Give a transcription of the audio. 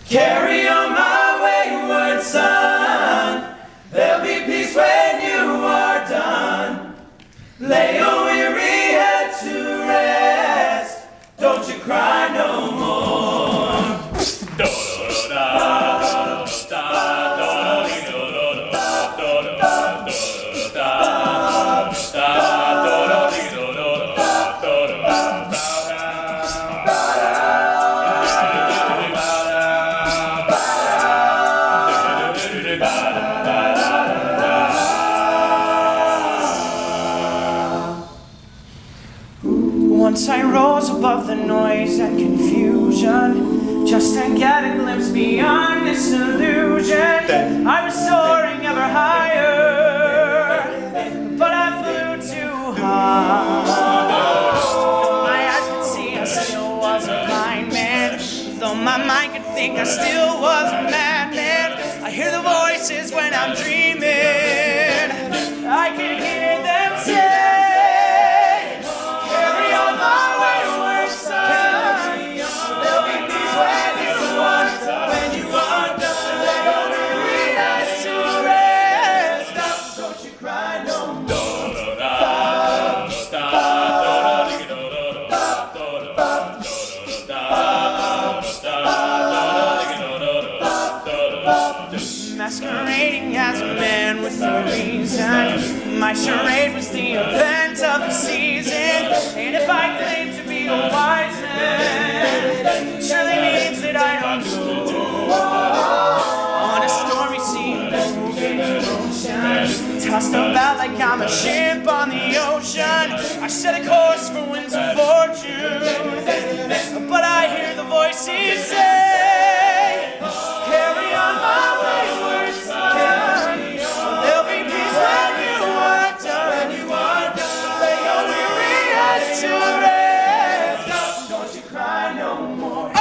Carry on, my wayward son. There'll be peace when you are done. Lay your weary head to rest. Don't you cry no more. Once I rose above the noise and confusion, just to get a glimpse beyond this illusion. I was soaring ever higher, but I flew too high. My eyes could see I still was a blind man, though my mind could think I still was a madman. I hear the voices when I'm dreaming, I can hear them say, masquerading as a man with a reason. My charade was the event of the season. And if I claim to be a wise man, surely means that I don't know. On a stormy sea, tossed about like I'm a ship on the ocean. I set a course for winds of fortune, but I hear the voices say, carry on my wayward son. There'll be peace when you are done. Lay your weary head to rest. Don't you cry no more.